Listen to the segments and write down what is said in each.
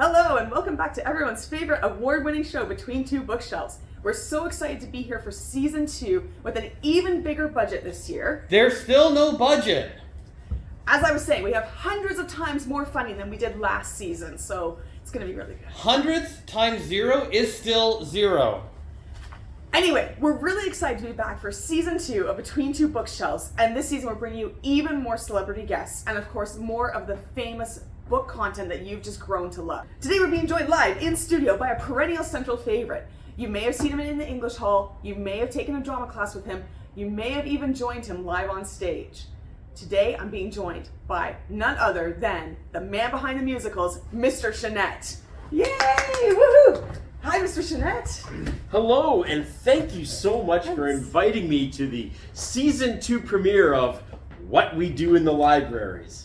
Hello and welcome back to everyone's favorite award-winning show, Between Two Bookshelves. We're so excited to be here for season 2 with an even bigger budget this year. There's still no budget. As I was saying, we have hundreds of times more funding than we did last season, so it's going to be really good. Hundreds times 0 is still 0. Anyway, we're really excited to be back for season 2 of Between Two Bookshelves, and this season we're bringing you even more celebrity guests and of course more of the famous book content that you've just grown to love. Today we're being joined live in studio by a perennial central favorite. You may have seen him in the English Hall, you may have taken a drama class with him, you may have even joined him live on stage. Today I'm being joined by none other than the man behind the musicals, Mr. Chenette. Yay! Woohoo! Hi, Mr. Chenette. Hello, and thank you so much for inviting me to the season 2 premiere of What We Do in the Libraries.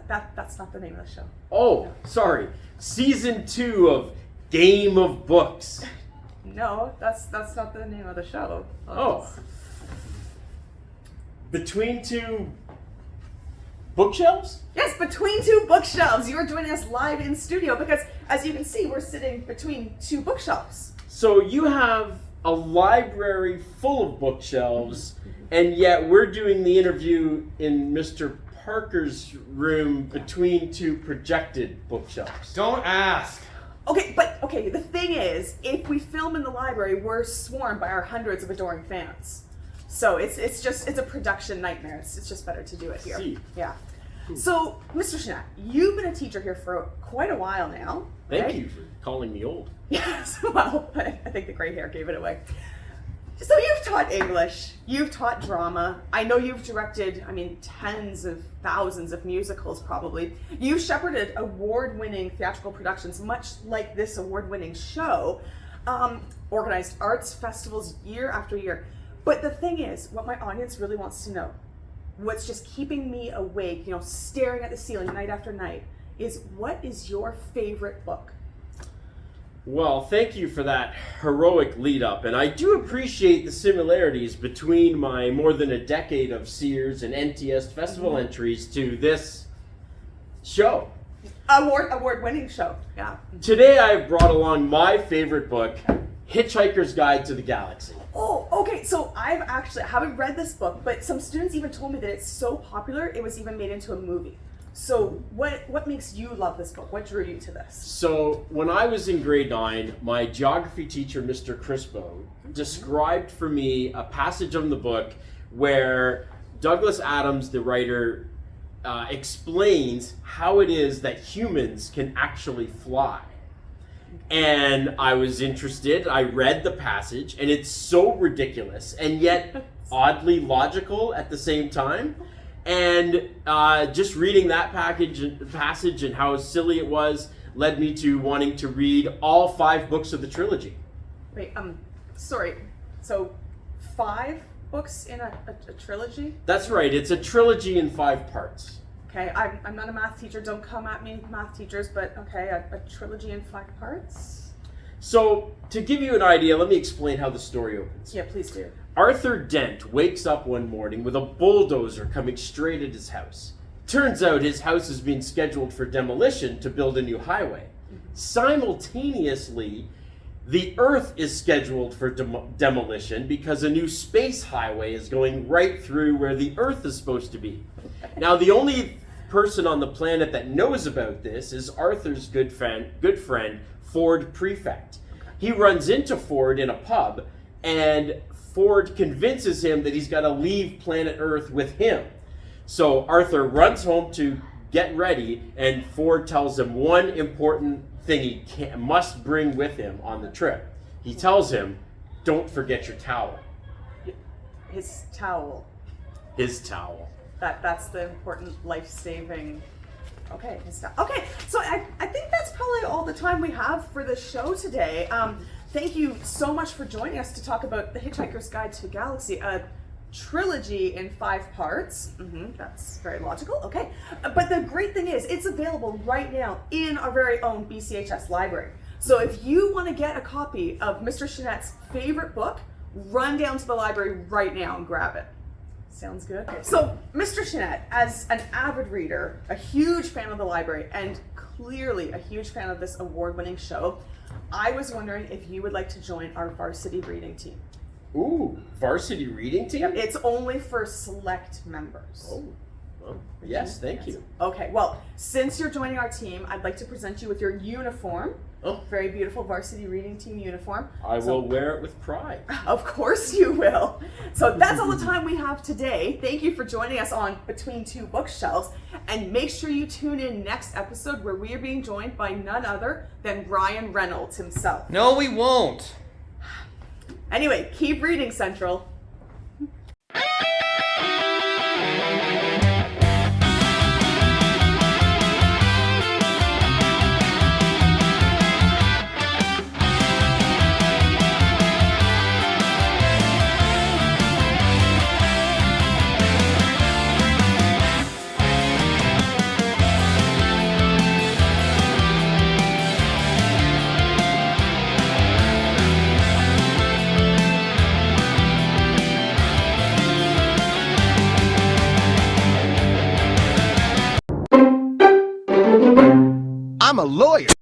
That's not the name of the show. Oh, sorry. Season 2 of Game of Books. No, that's not the name of the show. Oh. Between Two Bookshelves? Yes, Between Two Bookshelves. You are joining us live in studio because, as you can see, we're sitting between two bookshelves. So you have a library full of bookshelves, and yet we're doing the interview in Mr. Parker's room between two projected bookshelves. Don't ask. Okay, the thing is, if we film in the library, we're swarmed by our hundreds of adoring fans. So it's a production nightmare. It's just better to do it here. See. Yeah. So, Mr. Chenette, you've been a teacher here for quite a while now. Thank right? you for calling me old. Yes, well, I think the gray hair gave it away. So you've taught English, you've taught drama. I know you've directed, tens of thousands of musicals probably. You've shepherded award-winning theatrical productions, much like this award-winning show. Organized arts festivals year after year. But the thing is, what my audience really wants to know, what's just keeping me awake, staring at the ceiling night after night, is what is your favorite book? Well, thank you for that heroic lead up, and I do appreciate the similarities between my more than a decade of Sears and NTS festival entries to this show. Award-winning show, yeah. Today I've brought along my favorite book, Hitchhiker's Guide to the Galaxy. Oh, okay, so I haven't read this book, but some students even told me that it's so popular, it was even made into a movie. So what makes you love this book? What drew you to this? So when I was in grade 9, my geography teacher, Mr. Crispo, described for me a passage of the book where Douglas Adams, the writer, explains how it is that humans can actually fly. And I was interested. I read the passage, and it's so ridiculous and yet oddly logical at the same time. And just reading that passage and how silly it was led me to wanting to read all 5 books of the trilogy. Wait, sorry. So 5 books in a trilogy? That's right. It's a trilogy in 5 parts. Okay, I'm not a math teacher. Don't come at me, math teachers. But okay, a trilogy in 5 parts? So to give you an idea, let me explain how the story opens. Yeah, please do. Arthur Dent wakes up one morning with a bulldozer coming straight at his house. Turns out his house is being scheduled for demolition to build a new highway. Simultaneously, the Earth is scheduled for demolition because a new space highway is going right through where the Earth is supposed to be. Now, the only person on the planet that knows about this is Arthur's good friend, Ford Prefect. He runs into Ford in a pub, and Ford convinces him that he's got to leave planet Earth with him. So Arthur runs home to get ready, and Ford tells him one important thing he must bring with him on the trip. He tells him, don't forget your towel. His towel. His towel. That's the important life-saving... Okay, his towel. Okay, so I think that's probably all the time we have for the show today. Thank you so much for joining us to talk about The Hitchhiker's Guide to the Galaxy, a trilogy in 5 parts. That's very logical, okay. But the great thing is, it's available right now in our very own BCHS library. So if you want to get a copy of Mr. Chenette's favorite book, run down to the library right now and grab it. Sounds good. So, Mr. Chenette, as an avid reader, a huge fan of the library, and clearly a huge fan of this award-winning show, I was wondering if you would like to join our varsity reading team. Ooh, varsity reading team? It's only for select members. Oh, well, yes, thank you. Okay, well, since you're joining our team, I'd like to present you with your uniform. Oh. Very beautiful varsity reading team uniform. I will wear it with pride. Of course you will. So that's all the time we have today. Thank you for joining us on Between Two Bookshelves. And make sure you tune in next episode where we are being joined by none other than Ryan Reynolds himself. No, we won't. Anyway, keep reading, Central. I'm a lawyer.